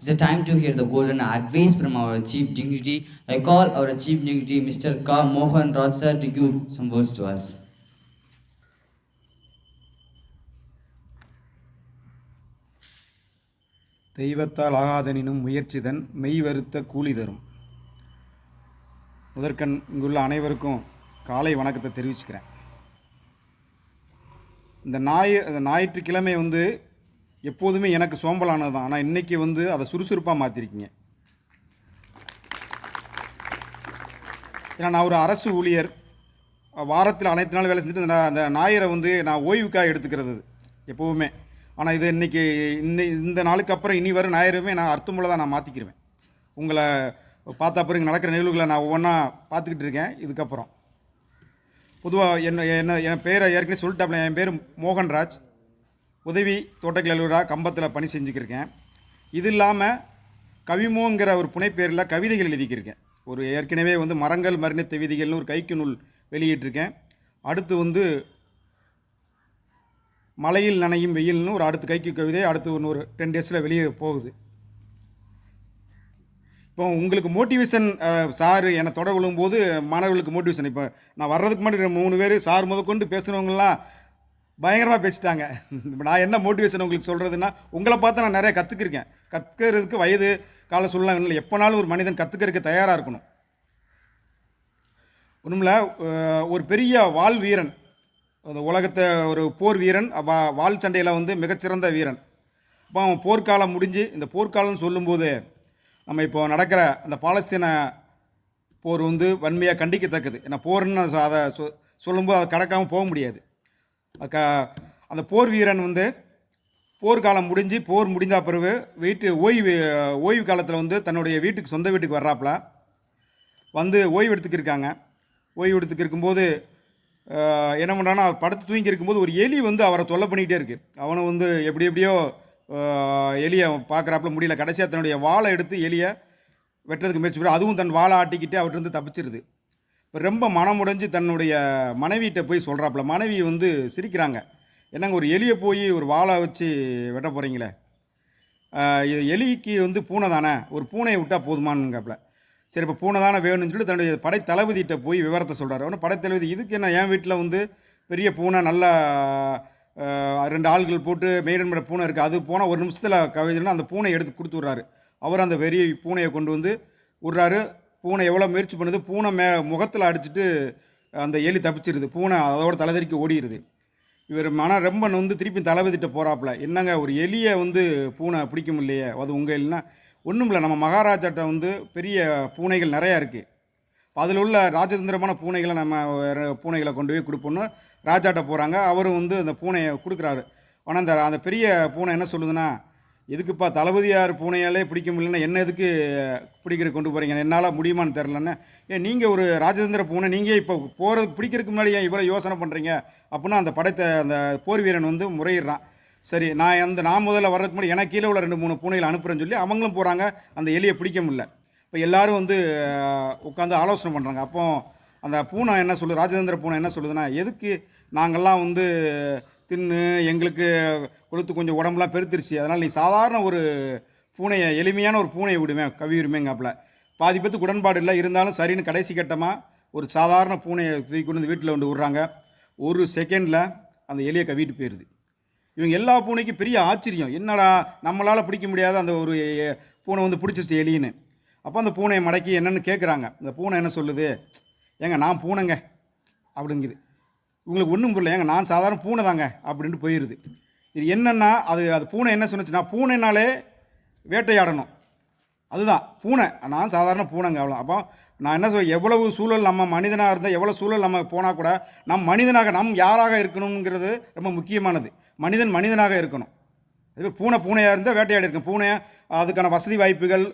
It's a time to hear the golden advice from our chief dignitary. I call our chief dignitary, Mr. K. Mohan Raj sir, to give some words to us. தெய்வத்தால் ஆகாதெனினும் முயற்சிதன் மெய் வருத்த கூலி தரும். முதற்கண் இங்குள்ள அனைவருக்கும் காலை வணக்கத்தை தெரிவிச்சுக்கிறேன். இந்த ஞாயிற்றுக்கிழமை எப்போதுமே எனக்கு சோம்பலானது தான். ஆனால் இன்றைக்கி அதை சுறுசுறுப்பாக மாற்றிருக்கீங்க. ஏன்னா நான் ஒரு அரசு ஊழியர், வாரத்தில் அனைத்து நாள் வேலை செஞ்சுட்டு அந்த ஞாயிறை நான் ஓய்வுக்காக எடுத்துக்கிறது எப்போவுமே. ஆனால் இது இன்றைக்கி இந்த நாளுக்கு அப்புறம் இனி வரும் ஞாயிறுமே நான் அர்த்தமுள்ளதாக நான் மாற்றிக்கிடுவேன். உங்களை பார்த்தா பிறகு நடக்கிற நிகழ்வுகளை நான் ஒவ்வொன்றா பார்த்துக்கிட்டு இருக்கேன். இதுக்கப்புறம் பொதுவாக என் பேரை ஏற்கனவே சொல்லிட்டாப்ல. என் பேர் மோகன்ராஜ், உதவி தோட்டக்கலை அலுவலராக கம்பத்தில் பணி செஞ்சுக்கிருக்கேன். இது இல்லாமல் கவிமோங்கிற ஒரு புனைப்பேரில் கவிதைகள் எழுதிக்கிருக்கேன். ஒரு ஏற்கனவே மரங்கள் மருணித்த விதிகள்னு ஒரு கைக்கு நூல் வெளியிட்டிருக்கேன். அடுத்து மலையில் நனையும் வெயில்னு ஒரு அடுத்த கைக்கு கவிதை அடுத்து ஒரு 10 டேஸில் வெளியே போகுது. இப்போ உங்களுக்கு மோட்டிவேஷன் சார் என்னை தொடர்பு கொள்ளும்போது மாணவர்களுக்கு மோட்டிவேஷன். இப்போ நான் வர்றதுக்கு முன்னாடி 3 பேர் சார் முதற்கொண்டு பேசுகிறவங்களாம் பயங்கரமாக பேசிட்டாங்க. இப்போ நான் என்ன மோட்டிவேஷன் உங்களுக்கு சொல்கிறதுன்னா, உங்களை பார்த்து நான் நிறைய கற்றுக்கிருக்கேன். கற்றுக்கிறதுக்கு வயது கால சூழ்நிலை இல்லை. எப்போனாலும் ஒரு மனிதன் கற்றுக்கிறதுக்கு தயாராக இருக்கணும். ஒன்றுமில்ல, ஒரு பெரிய வாள் வீரன், உலகத்தை ஒரு போர் வீரன், வாள் சண்டையில் மிகச்சிறந்த வீரன். இப்போ அவன் போர்க்காலம் முடிஞ்சு இந்த போர்க்காலம்னு சொல்லும்போது நம்ம இப்போ நடக்கிற அந்த பாலஸ்தீன போர் வன்மையாக கண்டிக்கத்தக்கது. ஏன்னா போர்ன்னு அதை சொல்லும்போது அதை கடக்காமல் போக முடியாது. அந்த போர் வீரன் போர்க்காலம் முடிஞ்சு போர் முடிந்த பிறகு ஓய்வு காலத்தில் தன்னுடைய வீட்டுக்கு சொந்த வீட்டுக்கு வர்றாப்புல ஓய்வு எடுத்துக்கிருக்காங்க. ஓய்வு எடுத்துக்கிருக்கும்போது என்ன பண்ணுறான்னா, படுத்து தூங்கி இருக்கும்போது ஒரு எலி அவரை தொல்லை பண்ணிக்கிட்டே இருக்குது. அவனை எப்படியோ எலியை பார்க்குறாப்புல முடியல. கடைசியாக தன்னுடைய வாளை எடுத்து எலியை வெட்டுறதுக்கு முயற்சி பண்ணி அதுவும் தன் வாழை ஆட்டிக்கிட்டே அவர்கிட்ட தப்பிச்சிருது. இப்போ ரொம்ப மனமுடைஞ்சு தன்னுடைய மனைவியிட்ட போய் சொல்கிறாப்புல. மனைவி சிரிக்கிறாங்க. என்னங்க, ஒரு எலியை போய் ஒரு வாழை வச்சு வெட்ட போகிறீங்களே, இது எலிக்கு பூனை தானே, ஒரு பூனையை விட்டால் போதுமானுங்காப்புல. சரி, இப்போ பூனை தானே வேணும்னு சொல்லி தன்னுடைய படை தளபதியிட்ட போய் விவரத்தை சொல்கிறார். அவனு படைத்தளபதி, இதுக்கு என்ன, என் வீட்டில் பெரிய பூனை, நல்லா 2 ஆள்கள் போட்டு மெயின்டைன் பண்ணுற பூனை இருக்குது, அது போனால் ஒரு நிமிஷத்தில் கவிதைன்னா அந்த பூனை எடுத்து கொடுத்து விட்றாரு. அவர் அந்த பெரிய பூனையை கொண்டு விட்றாரு. பூனை எவ்வளோ முயற்சி பண்ணுது, பூனை முகத்தில் அடிச்சுட்டு அந்த எலி தப்பிச்சிருது. பூனை அதோட தலைதறிக்கு ஓடிடுது. இவர் ரொம்ப திருப்பி தளபதிட்ட போகிறாப்புல. என்னங்க, ஒரு எலியை பூனை பிடிக்கும் இல்லையே, அது உங்கள் இல்லைன்னா ஒன்றும் இல்லை, நம்ம மகாராஜாட்ட பெரிய பூனைகள் நிறையா இருக்குது. அதில் உள்ள ராஜதந்திரமான பூனைகளை நம்ம பூனைகளை கொண்டு போய் கொடுப்போன்னு ராஜாட்ட போகிறாங்க. அவரும் அந்த பூனையை கொடுக்குறாரு. ஆனால் அந்த பெரிய பூனை என்ன சொல்லுதுன்னா, எதுக்குப்பா தளபதியார் பூனையாலே பிடிக்க முடியலன்னா என்ன எதுக்கு பிடிக்கிற கொண்டு போகிறீங்க, என்னால் முடியுமான்னு தெரிலன்னு. ஏன் நீங்கள் ஒரு ராஜதந்திர பூனை, நீங்கள் இப்போ போகிறதுக்கு பிடிக்கிறதுக்கு முன்னாடி ஏன் இவ்வளோ யோசனை பண்ணுறீங்க அப்படின்னா அந்த போர் வீரன் முறையிடுறான். சரி, நான் முதல்ல வர்றதுக்கு முன்னாடி எனக்கு கீழே உள்ள 2-3 பூனைகளை அனுப்புகிறேன்னு சொல்லி அவங்களும் போகிறாங்க. அந்த எலியை பிடிக்க முடியல. இப்போ எல்லோரும் உட்காந்து ஆலோசனை பண்ணுறாங்க. அப்போ அந்த பூனை என்ன சொல்லுது, ராஜதந்திர பூனை என்ன சொல்லுதுன்னா, எதுக்கு நாங்கள்லாம் தின்னு எங்களுக்கு கொளுத்து கொஞ்சம் உடம்புலாம் பெருத்துருச்சு, அதனால் நீ சாதாரண ஒரு பூனையை, எளிமையான ஒரு பூனையை விடுவேன், கவியுரிமைங்காப்பில். பாதி பேத்துக்கு உடன்பாடு இல்லை, இருந்தாலும் சரின்னு கடைசி கட்டமாக ஒரு சாதாரண பூனையை தூக்கி கொண்டு வீட்டில் விடுறாங்க. ஒரு செகண்டில் அந்த எலியை கவிட்டு போயிடுது. இவங்க எல்லா பூனைக்கும் பெரிய ஆச்சரியம், என்னடா நம்மளால் பிடிக்க முடியாத அந்த ஒரு பூனை பிடிச்சிருச்சு எலின்னு. அப்போ அந்த பூனையை மடக்கி என்னென்னு கேட்குறாங்க. அந்த பூனை என்ன சொல்லுது, ஏங்க நான் பூனைங்க அப்படிங்குது. இவங்களுக்கு ஒன்றும் புரியல, ஏங்க நான் சாதாரண பூனை தாங்க அப்படின்ட்டு போயிடுது. இது என்னென்னா, அது பூனை என்ன சொன்னிச்சுன்னா, பூனைனாலே வேட்டையாடணும், அதுதான் பூனை, நான் சாதாரண பூனைங்க அவ்வளோ. அப்போ நான் என்ன சொல்ல, எவ்வளவு சூழல் நம்ம மனிதனாக இருந்தால், எவ்வளோ சூழல் நம்ம போனால் கூட நம் யாராக இருக்கணுங்கிறது ரொம்ப முக்கியமானது. மனிதனாக இருக்கணும். இது பூனையாக இருந்தால் வேட்டையாடி இருக்கும். பூனை அதுக்கான வசதி வாய்ப்புகள்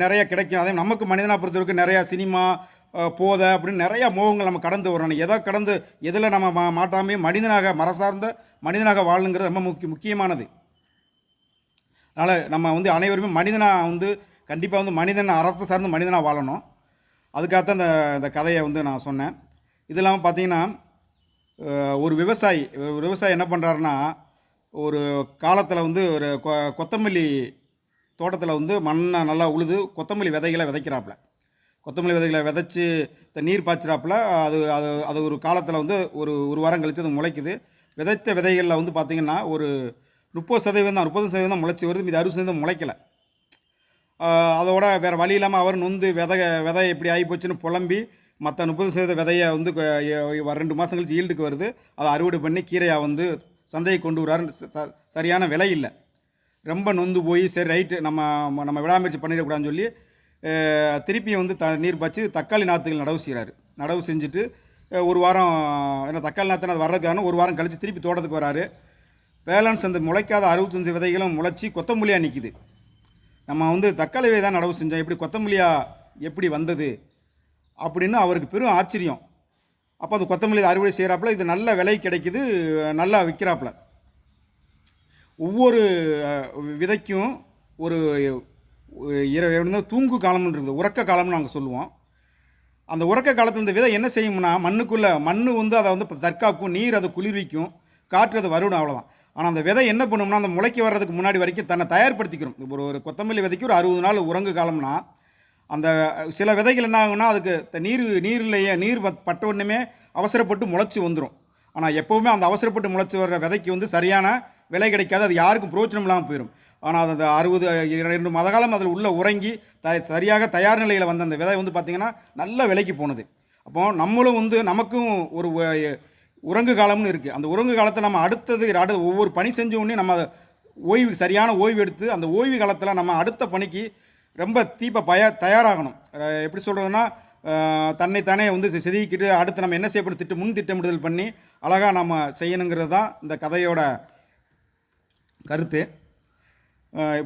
நிறையா கிடைக்கும். அதே நமக்கு மனிதனாக பொறுத்தவரைக்கும் நிறையா சினிமா, போதை அப்படின்னு நிறையா மோகங்கள் நம்ம கடந்து வரணும். எதில் நம்ம மாட்டாமே மனிதனாக, மரசார்ந்த மனிதனாக வாழணுங்கிறது ரொம்ப முக்கியமானது. அதனால் நம்ம அனைவருமே மனிதனாக கண்டிப்பாக மனிதன் அறத்தை சார்ந்து மனிதனாக வாழணும். அதுக்காகத்தான் இந்த கதையை நான் சொன்னேன். இது இல்லாமல் பார்த்தீங்கன்னா, ஒரு விவசாயி என்ன பண்ணுறாருன்னா, ஒரு காலத்தில் ஒரு கொத்தமல்லி தோட்டத்தில் வந்து மண்ணை நல்லா உழுது கொத்தமல்லி விதைகளை விதைக்கிறாப்புல. கொத்தமல்லி விதைகளை விதைச்சி நீர் பாய்ச்சிறாப்புல. அது அது அது ஒரு காலத்தில் வந்து ஒரு ஒரு வாரம் கழித்து அது முளைக்குது. விதைத்த விதைகளில் வந்து பார்த்திங்கன்னா ஒரு 30% தான் 30% தான் முளைச்சி வருது. மீது 60% முளைக்கலை. அதோட வேறு வழி இல்லாமல் அவர் நொந்து விதை எப்படி ஆகிப்போச்சுன்னு புலம்பி மற்ற 30% விதையை வந்து 2 மாதம் கழிச்சு ஈல்டுக்கு வருது. அதை அறுவடை பண்ணி கீரையாக வந்து சந்தையை கொண்டு வராரு. சரியான விலை இல்லை. ரொம்ப நொந்து போய் சரி ரைட்டு நம்ம விடாமுயற்சி பண்ணிடக்கூடாதுன்னு சொல்லி திருப்பியும் வந்து நீர் பாய்ச்சி தக்காளி நாற்றுகள் நடவு செய்கிறாரு. நடவு செஞ்சுட்டு ஒரு வாரம், ஏன்னா தக்காளி நாற்று அது வர்றதுக்கான ஒரு வாரம் கழித்து திருப்பி தோட்டத்துக்கு வராரு. பேலன்ஸ் அந்த முளைக்காத 65 விதைகளும் முளைச்சி கொத்தமல்லியாக நிற்கிது. நம்ம வந்து தக்காளி விதை தான் நடவு செஞ்சோம், எப்படி கொத்தமல்லியாக எப்படி வந்தது அப்படின்னு அவருக்கு பெரும் ஆச்சரியம். அப்போ அது கொத்தமல்லி அறுவடை செய்கிறாப்புல. இது நல்ல விலை கிடைக்குது, நல்லா விற்கிறாப்புல. ஒவ்வொரு விதைக்கும் ஒரு தூங்கு காலம்னு இருக்குது, உறக்க காலம்னு நாங்கள் சொல்லுவோம். அந்த உறக்க காலத்தில் இந்த விதை என்ன செய்யும்னா மண் வந்து அதை வந்து தற்காக்கும், நீர் அதை குளிர்விக்கும், காற்று அதை வருடும், அவ்வளோதான். ஆனால் அந்த விதை என்ன பண்ணும்னா அந்த முளைக்க வர்றதுக்கு முன்னாடி வரைக்கும் தன்னை தயார்படுத்திக்கிறோம். இப்போ ஒரு கொத்தமல்லி விதைக்கு ஒரு 60 நாள் உறங்கு காலம்னா அந்த சில விதைகள் என்ன ஆகும்னா அதுக்கு நீர் பட்ட உடனே அவசரப்பட்டு முளைச்சி வந்துடும். ஆனால் எப்போவுமே அந்த அவசரப்பட்டு முளைச்சி வர்ற விதைக்கு வந்து சரியான விலை கிடைக்காது, அது யாருக்கும் பிரோஜனம் இல்லாமல் போயிடும். ஆனால் அது 2 மாத காலம் அதில் உள்ள உறங்கி சரியாக தயார் நிலையில் வந்த அந்த விதை வந்து பார்த்திங்கன்னா நல்ல விலைக்கு போனது. அப்போது நம்மளும் வந்து நமக்கும் ஒரு உறங்கு காலம்னு இருக்குது. அந்த உறங்கு காலத்தை நம்ம அடுத்தது ஒவ்வொரு பணி செஞ்ச உடனே நம்ம சரியான ஓய்வு எடுத்து அந்த ஓய்வு காலத்தில் நம்ம அடுத்த பணிக்கு ரொம்ப தயாராகணும். எப்படி சொல்கிறதுனா தன்னைத்தானே வந்து செதுக்கிட்டு அடுத்து நம்ம என்ன செய்யப்படும் முன் திட்டமிடுதல் பண்ணி அழகாக நம்ம செய்யணுங்கிறது தான் இந்த கதையோட கருத்து.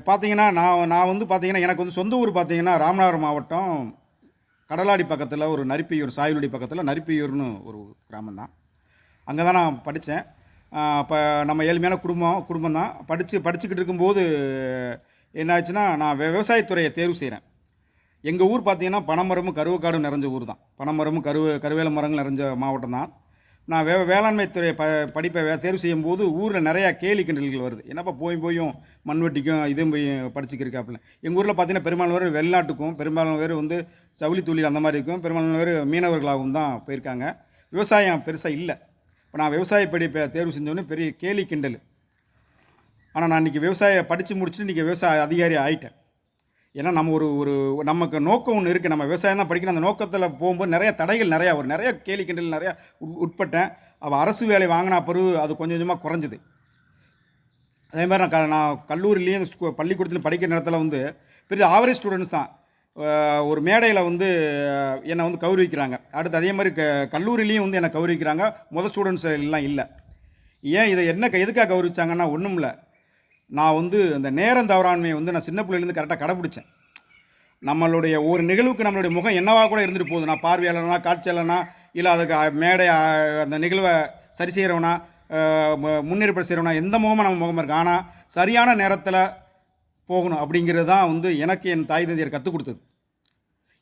பார்த்திங்கன்னா நான் வந்து பார்த்திங்கன்னா எனக்கு வந்து சொந்த ஊர் பார்த்திங்கன்னா ராமநாதபுரம் மாவட்டம் கடலாடி பக்கத்தில் ஒரு நரிப்பையூர், சாயலுடி பக்கத்தில் நரிப்பையூர்னு ஒரு கிராமம் தான். அங்கே தான் நான் படித்தேன். அப்போ நம்ம ஏழ்மையான குடும்பம் தான். படிச்சுக்கிட்டு இருக்கும்போது என்னாச்சுன்னா நான் விவசாயத்துறையை தேர்வு செய்கிறேன். எங்கள் ஊர் பார்த்திங்கன்னா பனைமரமும் கருவேக்காடும் நிறைஞ்ச ஊர் தான். பனைமரமும் கருவேல மரங்கள் நிறைஞ்ச மாவட்டம் தான். நான் வேளாண்மை துறை படிப்பை தேர்வு செய்யும்போது ஊரில் நிறையா கேலி கிண்டல்கள் வருது. என்னப்பா போயும் மண்வெட்டிக்கும் இதுவும் போய் படிச்சுக்கிருக்காப்புல. எங்கள் ஊரில் பார்த்திங்கன்னா பெரும்பாலும் பேர் வெளிநாட்டுக்கும், பெரும்பாலும் பேர் வந்து ஜவுளி தொழில் அந்த மாதிரி இருக்கும், பெரும்பாலும் பேர் மீனவர்களாகவும் தான் போயிருக்காங்க. விவசாயம் பெருசாக இல்லை. இப்போ நான் விவசாய படிப்பை தேர்வு செஞ்சோன்னே பெரிய கேலி கிண்டல். ஆனால் நான் இன்றைக்கி படித்து முடிச்சுட்டு இன்றைக்கி விவசாய அதிகாரி ஆகிட்டேன். ஏன்னா நம்ம ஒரு நமக்கு நோக்கம் ஒன்று இருக்குது, நம்ம விவசாயம் தான் படிக்கணும். அந்த நோக்கத்தில் போகும்போது நிறைய தடைகள் நிறைய கேலி கிண்டல் நிறையா உட்பட்டேன். அவள் அரசு வேலை வாங்கினா பிறகு அது கொஞ்சம் கொஞ்சமாக குறைஞ்சிது. அதே மாதிரி நான் கல்லூரிலேயும் பள்ளிக்கூடத்தில் படிக்கிற நேரத்தில் வந்து பெரிய ஆவரேஜ் ஸ்டூடெண்ட்ஸ் தான் ஒரு மேடையில் வந்து என்னை வந்து கௌரவிக்கிறாங்க. அடுத்து அதே மாதிரி கல்லூரிலையும் வந்து என்னை கௌரவிக்கிறாங்க. ஸ்டூடெண்ட்ஸ் எல்லாம் இல்லை. ஏன் இதை எதுக்காக கௌரவிச்சாங்கன்னா ஒன்றும் இல்லை, நான் வந்து அந்த நேரம் தவறாண்மையை வந்து நான் சின்ன பிள்ளைலேருந்து கரெக்டாக கடைப்பிடிச்சேன். நம்மளுடைய ஒரு நிகழ்வுக்கு நம்மளுடைய முகம் என்னவாக கூட இருந்துட்டு போகுது. நான் பார்வையாளனா, காட்சியாளனா, இல்லை அதுக்கு மேடை அந்த நிகழ்வை சரி செய்கிறவனா, முன்னேற்பாடு செய்கிறவனா, எந்த முகமாக நம்ம முகமாக இருக்குது. ஆனால் சரியான நேரத்தில் போகணும் அப்படிங்கிறது தான் வந்து எனக்கு என் தாய் தந்தையர் கற்றுக் கொடுத்தது.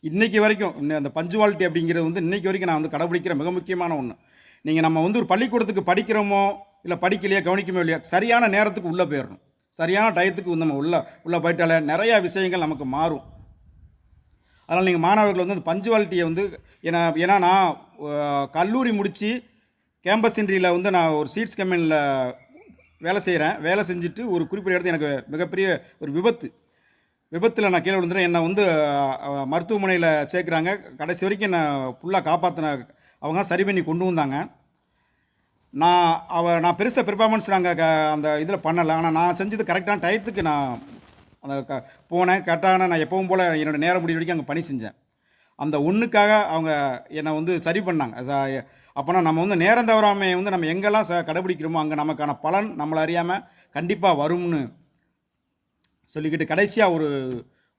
இன்றைக்கி வரைக்கும் அந்த பஞ்சுவாலிட்டி அப்படிங்கிறது வந்து இன்றைக்கி வரைக்கும் நான் வந்து கடைப்பிடிக்கிற மிக முக்கியமான ஒன்று. நீங்கள் நம்ம வந்து ஒரு பள்ளிக்கூடத்துக்கு படிக்கிறோமோ இல்லை படிக்கலையோ கவனிக்குமோ இல்லையா, சரியான நேரத்துக்கு உள்ளே போயிடணும். சரியான டயத்துக்கு நம்ம உள்ளே போயிட்டாலே நிறையா விஷயங்கள் நமக்கு மாறும். அதனால் நீங்கள் மாணவர்கள் வந்து அந்த பஞ்சுவாலிட்டியை வந்து ஏன்னா நான் கல்லூரி முடித்து கேம்பஸ் இன்டர்வியூவில் வந்து நான் ஒரு சீட்ஸ் கம்பெனியில் வேலை செய்கிறேன். வேலை செஞ்சுட்டு ஒரு குறிப்பிட்ட இடத்துல எனக்கு மிகப்பெரிய ஒரு விபத்தில் நான் கீழே விழுந்துறேன். என்னை வந்து மருத்துவமனையில் சேர்க்குறாங்க. கடைசி வரைக்கும் என்னை ஃபுல்லாக காப்பாற்றின அவங்க தான் சரி பண்ணி கொண்டு வந்தாங்க. நான் பெருசாக பெர்ஃபார்மன்ஸ் நாங்கள் அந்த இதில் பண்ணலை. ஆனால் நான் செஞ்சது கரெக்டான டயத்துக்கு நான் அந்த போனேன். கரெக்டான நான் எப்பவும் போல் என்னோடய நேரம் முடிவு வரைக்கும் அங்கே பணி செஞ்சேன். அந்த ஒன்றுக்காக அவங்க என்னை வந்து சரி பண்ணாங்க. அப்போனா நம்ம வந்து நேரம் தவறாமையை வந்து நம்ம எங்கெல்லாம் கடைபிடிக்கிறோமோ அங்கே நமக்கான பலன் நம்மளை அறியாமல் கண்டிப்பாக வரும்னு சொல்லிக்கிட்டு கடைசியாக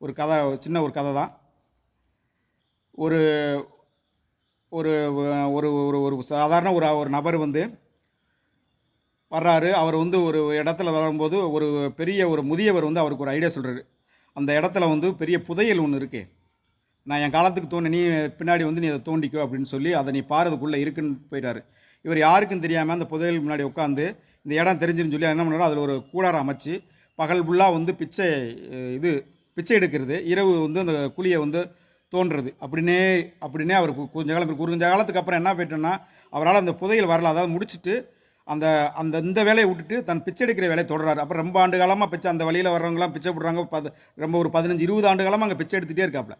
ஒரு கதை, சின்ன ஒரு கதை தான். ஒரு ஒரு ஒரு ஒரு சாதாரண ஒரு நபர் வந்து வர்றாரு. அவர் வந்து ஒரு இடத்துல வரும்போது பெரிய ஒரு முதியவர் வந்து அவருக்கு ஒரு ஐடியா சொல்கிறாரு. அந்த இடத்துல வந்து பெரிய புதையல் ஒன்று இருக்குது, நான் என் காலத்துக்கு நீ பின்னாடி வந்து நீ அதை தோண்டிக்கோ அப்படின்னு சொல்லி அதை நீ பாறதுக்குள்ளே இருக்குன்னு போயிட்டாரு. இவர் யாருக்கும் தெரியாமல் அந்த புதையல் முன்னாடி உட்காந்து இந்த இடம் தெரிஞ்சுன்னு சொல்லி என்ன பண்ணுறாரு, அதில் ஒரு கூடாரம் அமைச்சு பகல் ஃபுல்லாக வந்து பிச்சை எடுக்கிறது, இரவு வந்து அந்த குழியை வந்து தோன்றுறது. அப்படின்னே அவர் கொஞ்ச காலத்துக்கு அப்புறம் என்ன போயிட்டோன்னா, அவரால் அந்த புதையல் வரல. அதாவது முடிச்சுட்டு அந்த அந்த இந்த வேலையை விட்டுட்டு தன் பிச்சை எடுக்கிற வேலையை தொடர்றாரு. அப்புறம் ரொம்ப ஆண்டு காலமாக பிச்சை, அந்த வழியில் வர்றவங்களாம் பிச்சை போடுறாங்க. ரொம்ப ஒரு 15-20 ஆண்டு காலமாக அங்கே பிச்சை எடுத்துகிட்டே இருக்காப்புல.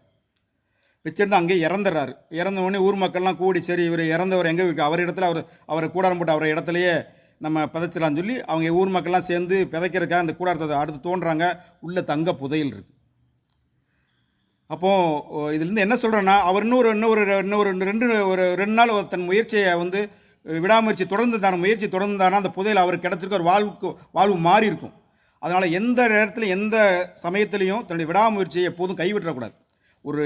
பிச்சை எடுத்து அங்கேயே இறந்துடுறாரு. இறந்த உடனே ஊர் மக்கள்லாம் கூடி, சரி இவர் இறந்தவர் எங்கே இருக்கு, அவர் இடத்துல அவரை கூடாரம் போட்டு அவரை இடத்துலையே நம்ம பிதைச்சிடலான்னு சொல்லி அவங்க ஊர் மக்கள்லாம் சேர்ந்து பிதைக்கிறதுக்காக அந்த கூடாரத்தை அடுத்து தோன்றாங்க. உள்ள தங்க புதையல் இருக்குது. அப்போது இதுலேருந்து என்ன சொல்கிறேன்னா, அவர் இன்னொரு 2 நாள் தன் முயற்சியை வந்து விடாமுயற்சி தொடர்ந்துதானா அந்த புதையல் அவருக்கு கிடச்சிருக்க ஒரு வாழ்வு மாறி இருக்கும். அதனால் எந்த நேரத்தில் எந்த சமயத்திலையும் தன்னுடைய விடாமுயற்சியை எப்போதும் கைவிட்டுறக்கூடாது. ஒரு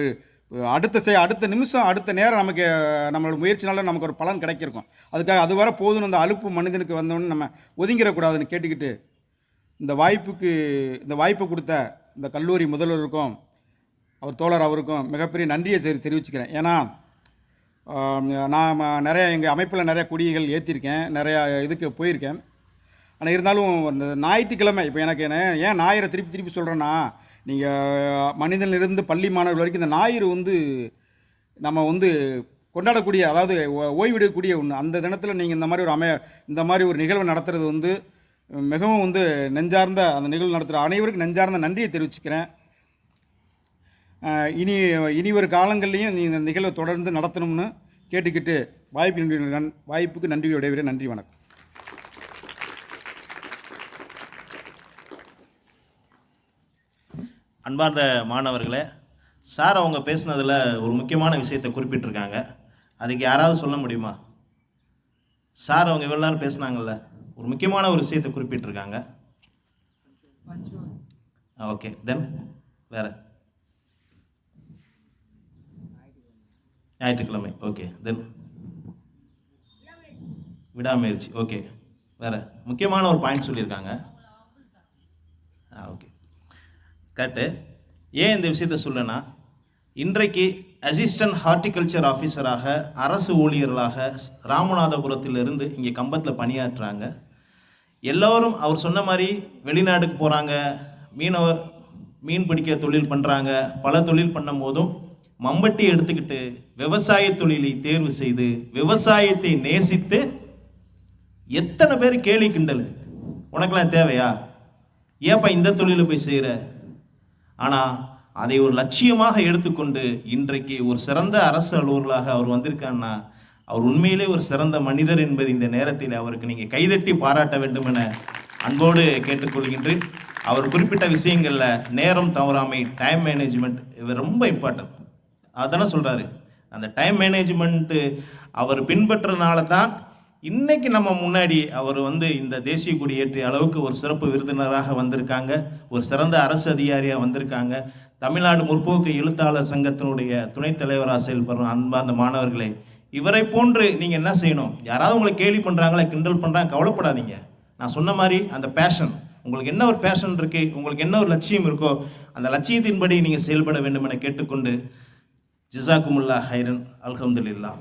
அடுத்த நிமிஷம் அடுத்த நேரம் நம்மளோட முயற்சினால நமக்கு ஒரு பலன் கிடைக்கிருக்கும். அதுக்காக அது வர போதுன்னு அந்த அலுப்பு மனிதனுக்கு வந்தோன்னு நம்ம ஒதுங்கிடக்கூடாதுன்னு கேட்டுக்கிட்டு இந்த வாய்ப்பு கொடுத்த இந்த கல்லூரி முதல்வருக்கும் அவர் தோழர் அவருக்கும் மிகப்பெரிய நன்றியை தெரிவிச்சுக்கிறேன். ஏன்னா நான் நிறைய எங்கள் அமைப்பில் நிறையா கொடிகள் ஏற்றிருக்கேன், நிறையா இதுக்கு போயிருக்கேன். ஆனால் இருந்தாலும் இந்த ஞாயிற்றுக்கிழமை இப்போ எனக்கு ஏன் ஞாயிறை திருப்பி சொல்கிறேன்னா, நீங்கள் மனிதனிலிருந்து பள்ளி மாணவர்கள் வரைக்கும் இந்த ஞாயிறு வந்து நம்ம வந்து கொண்டாடக்கூடிய, அதாவது ஓய்வெடுக்கக்கூடிய ஒன்று. அந்த தினத்தில் நீங்கள் இந்த மாதிரி ஒரு நிகழ்வு நடத்துறது வந்து மிகவும் வந்து நெஞ்சார்ந்த, அந்த நிகழ்வு நடத்துகிற அனைவருக்கும் நெஞ்சார்ந்த நன்றியை தெரிவிச்சுக்கிறேன். இனி ஒரு காலங்கள்லையும் இந்த நிகழ்வை தொடர்ந்து நடத்தணும்னு கேட்டுக்கிட்டு வாய்ப்புக்கு நன்றி விடைபெறுகிறேன். நன்றி, வணக்கம். அன்பார்ந்த மாணவர்களே, சார் அவங்க பேசுனதில் ஒரு முக்கியமான விஷயத்தை குறிப்பிட்டிருக்காங்க. அதுக்கு யாராவது சொல்ல முடியுமா? சார் அவங்க இவ்வளோ நேரம் பேசுனாங்கல்ல, ஒரு முக்கியமான ஒரு விஷயத்தை குறிப்பிட்டிருக்காங்க. ஓகே, தென் வேறு ஞாயிற்றுக்கிழமை. ஓகே, தென் விடாமுயற்சி. ஓகே, வேறு முக்கியமான ஒரு பாயிண்ட் சொல்லியிருக்காங்க. Okay, correct. ஏன் இந்த விஷயத்த சொல்லனா, இன்றைக்கு அசிஸ்டன்ட் ஹார்டிகல்ச்சர் ஆஃபீஸராக அரசு ஊழியர்களாக ராமநாதபுரத்திலிருந்து இங்கே கம்பத்தில் பணியாற்றுறாங்க. எல்லோரும் அவர் சொன்ன மாதிரி வெளிநாட்டுக்கு போகிறாங்க, மீன் பிடிக்க தொழில் பண்ணுறாங்க. பல தொழில் பண்ணும் போதும் மம்பட்டி எடுத்துக்கிட்டு விவசாய தொழிலை தேர்வு செய்து விவசாயத்தை நேசித்து எத்தனை பேர் கேலி கிண்டல், உனக்கெல்லாம் தேவையா, ஏப்பா இந்த தொழிலை போய் செய்கிற? ஆனால் அதை ஒரு லட்சியமாக எடுத்துக்கொண்டு இன்றைக்கு ஒரு சிறந்த அரசு அலுவலராக அவர் வந்திருக்காருன்னா, அவர் உண்மையிலே ஒரு சிறந்த மனிதர் என்பது இந்த நேரத்தில் அவருக்கு நீங்கள் கைதட்டி பாராட்ட வேண்டும் என அன்போடு கேட்டுக்கொள்கின்றேன். அவர் குறிப்பிட்ட விஷயங்களில் நேரம் தவறாமை, டைம் மேனேஜ்மெண்ட், இது ரொம்ப இம்பார்ட்டன்ட். அதானே சொல்கிறாரு. அந்த டைம் மேனேஜ்மெண்ட்டு அவர் பின்பற்றனால தான் இன்றைக்கி நம்ம முன்னாடி அவர் வந்து இந்த தேசிய கொடி ஏற்றிய அளவுக்கு ஒரு சிறப்பு விருந்தினராக வந்திருக்காங்க, ஒரு சிறந்த அரசு அதிகாரியாக வந்திருக்காங்க. தமிழ்நாடு முற்போக்கு எழுத்தாளர் சங்கத்தினுடைய துணைத் தலைவராக செயல்படுற அன்பார்ந்த மாணவர்களே, இவரை போன்று நீங்கள் என்ன செய்யணும்? யாராவது உங்களை கேலி பண்ணுறாங்களா, கிண்டல் பண்ணுறாங்க, கவலைப்படாதீங்க. நான் சொன்ன மாதிரி அந்த பேஷன், உங்களுக்கு என்ன ஒரு பேஷன் இருக்குது, உங்களுக்கு என்ன ஒரு லட்சியம் இருக்கோ அந்த லட்சியத்தின்படி நீங்கள் செயல்பட வேண்டும் என கேட்டுக்கொண்டு ஜிசாக்குமுல்லா ஹைரன், அல்ஹம்துலில்லாஹ்.